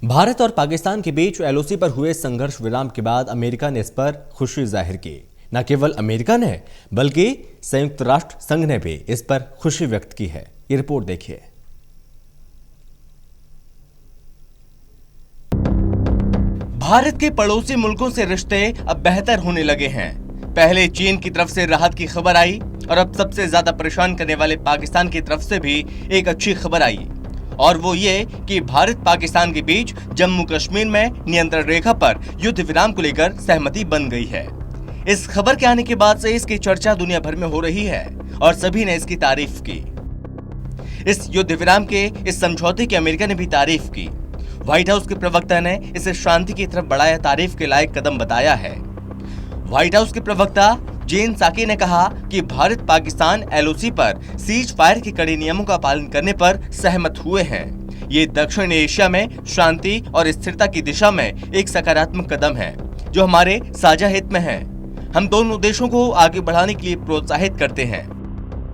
भारत और पाकिस्तान के बीच एलओसी पर हुए संघर्ष विराम के बाद अमेरिका ने इस पर खुशी जाहिर की। न केवल अमेरिका ने बल्कि संयुक्त राष्ट्र संघ ने भी इस पर खुशी व्यक्त की है। ये रिपोर्ट देखिए। भारत के पड़ोसी मुल्कों से रिश्ते अब बेहतर होने लगे हैं। पहले चीन की तरफ से राहत की खबर आई और अब सबसे ज्यादा परेशान करने वाले पाकिस्तान की तरफ से भी एक अच्छी खबर आई, और वो ये कि भारत पाकिस्तान के बीच जम्मू कश्मीर में नियंत्रण रेखा पर युद्ध विराम को लेकर सहमति बन गई है। इस खबर के आने के बाद से इसकी चर्चा दुनिया भर में हो रही है और सभी ने इसकी तारीफ की। इस युद्ध विराम के इस समझौते की अमेरिका ने भी तारीफ की। व्हाइट हाउस के प्रवक्ता ने इसे शांति की तरफ बढ़ाया तारीफ के लायक कदम बताया है। व्हाइट हाउस के प्रवक्ता जेन साकी ने कहा कि भारत पाकिस्तान एलओसी पर सीज फायर के कड़े नियमों का पालन करने पर सहमत हुए हैं। ये दक्षिण एशिया में शांति और स्थिरता की दिशा में एक सकारात्मक कदम है जो हमारे साझा हित में है। हम दोनों देशों को आगे बढ़ाने के लिए प्रोत्साहित करते हैं।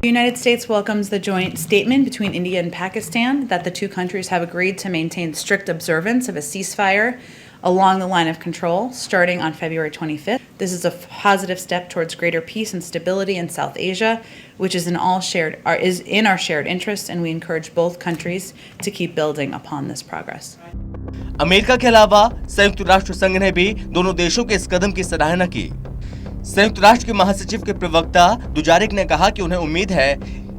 The United States welcomes the joint statement between India and Pakistan that the two countries have agreed to maintain strict observance of a ceasefire along the line of control starting on February 25th. This is a positive step towards greater peace and stability in South Asia, which is in our shared interest, and we encourage both countries to keep building upon this progress. America के अलावा संयुक्त राष्ट्र संघ ने भी दोनों देशों के इस कदम की सराहना की। संयुक्त राष्ट्र के महासचिव के प्रवक्ता दुजारिक ने कहा कि उन्हें उम्मीद है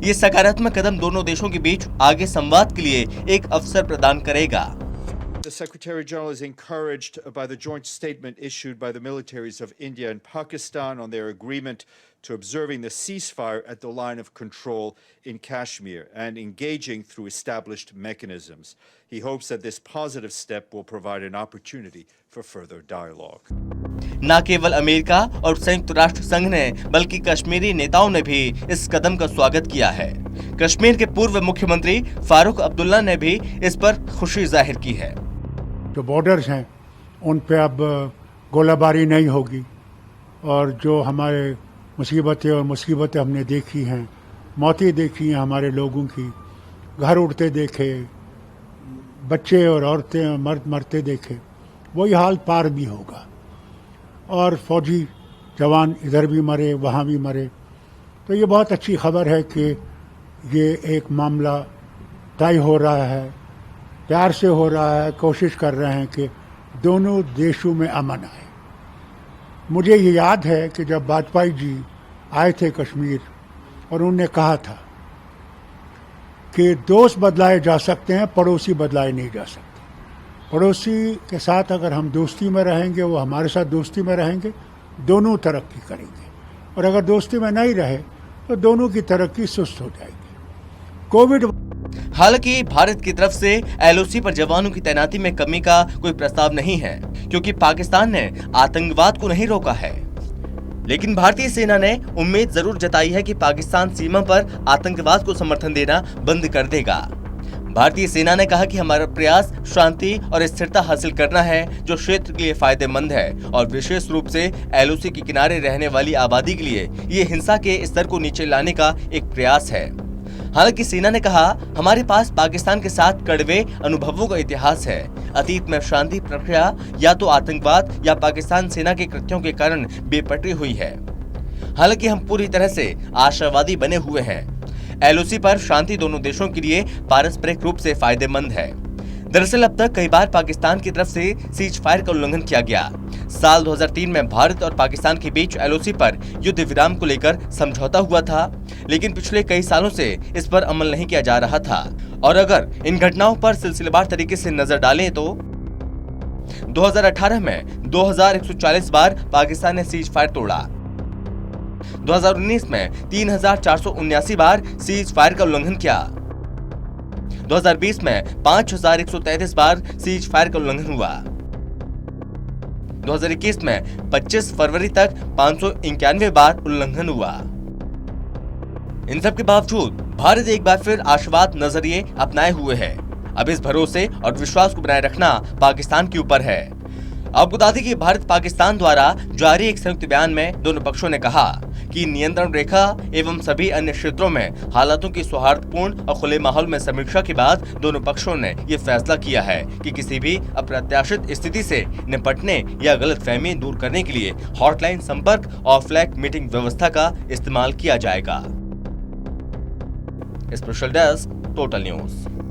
ये सकारात्मक कदम दोनों देशों के बीच आगे संवाद के लिए एक अवसर प्रदान करेगा। The Secretary General is encouraged by the joint statement issued by the militaries of India and Pakistan on their agreement to observing the ceasefire at the line of control in Kashmir and engaging through established mechanisms. He hopes that this positive step will provide an opportunity for further dialogue. न केवल America और संयुक्त राष्ट्र संघ ने बल्कि कश्मीरी नेताओं ने भी इस कदम का स्वागत किया है। कश्मीर के पूर्व मुख्यमंत्री फारूक अब्दुल्ला ने भी इस पर खुशी जाहिर की है। जो बॉर्डर्स हैं उन पे अब गोलाबारी नहीं होगी और जो हमारे मुसीबतें हमने देखी हैं, मौतें देखी हैं हमारे लोगों की, घर उड़ते देखे, बच्चे और औरतें मरते देखे, वही हाल पार भी होगा। और फौजी जवान इधर भी मरे वहाँ भी मरे, तो ये बहुत अच्छी खबर है कि ये एक मामला तय हो रहा है, प्यार से हो रहा है। कोशिश कर रहे हैं कि दोनों देशों में अमन आए। मुझे ये याद है कि जब वाजपेयी जी आए थे कश्मीर और उन्होंने कहा था कि दोस्त बदलाए जा सकते हैं, पड़ोसी बदलाए नहीं जा सकते। पड़ोसी के साथ अगर हम दोस्ती में रहेंगे, वो हमारे साथ दोस्ती में रहेंगे, दोनों तरक्की करेंगे, और अगर दोस्ती में नहीं रहे तो दोनों की तरक्की सुस्त हो जाएगी। कोविड हालांकि भारत की तरफ से एलओसी पर जवानों की तैनाती में कमी का कोई प्रस्ताव नहीं है, क्योंकि पाकिस्तान ने आतंकवाद को नहीं रोका है। लेकिन भारतीय सेना ने उम्मीद जरूर जताई है कि पाकिस्तान सीमा पर आतंकवाद को समर्थन देना बंद कर देगा। भारतीय सेना ने कहा कि हमारा प्रयास शांति और स्थिरता हासिल करना है जो क्षेत्र के लिए फायदेमंद है, और विशेष रूप से एलओसी के किनारे रहने वाली आबादी के लिए ये हिंसा के स्तर को नीचे लाने का एक प्रयास है। हालांकि सेना ने कहा, हमारे पास पाकिस्तान के साथ कड़वे अनुभवों का इतिहास है। अतीत में शांति प्रक्रिया या तो आतंकवाद या पाकिस्तान सेना के कृत्यों के कारण बेपटरी हुई है। हालांकि हम पूरी तरह से आशावादी बने हुए हैं। एलओसी पर शांति दोनों देशों के लिए पारस्परिक रूप से फायदेमंद है। दरअसल अब तक कई बार पाकिस्तान की तरफ से सीज फायर का उल्लंघन किया गया। साल 2003 में भारत और पाकिस्तान के बीच एलओसी पर युद्ध विराम को लेकर समझौता हुआ था, लेकिन पिछले कई सालों से इस पर अमल नहीं किया जा रहा था। और अगर इन घटनाओं पर सिलसिलेवार तरीके से नजर डालें तो 2018 में 2140 बार पाकिस्तान ने सीज फायर तोड़ा। 2019 में 3479 बार सीज फायर का उल्लंघन किया। 2020 में 5133 बार सीज फायर का उल्लंघन हुआ। 2021 में 25 फरवरी तक 591 बार उल्लंघन हुआ। इन सब के बावजूद भारत एक बार फिर आशावाद नजरिए अपनाए हुए है। अब इस भरोसे और विश्वास को बनाए रखना पाकिस्तान के ऊपर है। आपको बता दें कि भारत पाकिस्तान द्वारा जारी एक संयुक्त बयान में दोनों पक्षों ने कहा कि नियंत्रण रेखा एवं सभी अन्य क्षेत्रों में हालातों की सौहार्दपूर्ण और खुले माहौल में समीक्षा के बाद दोनों पक्षों ने ये फैसला किया है कि किसी भी अप्रत्याशित स्थिति से निपटने या गलतफहमी दूर करने के लिए हॉटलाइन संपर्क और फ्लैग मीटिंग व्यवस्था का इस्तेमाल किया जाएगा। Special desk, total news.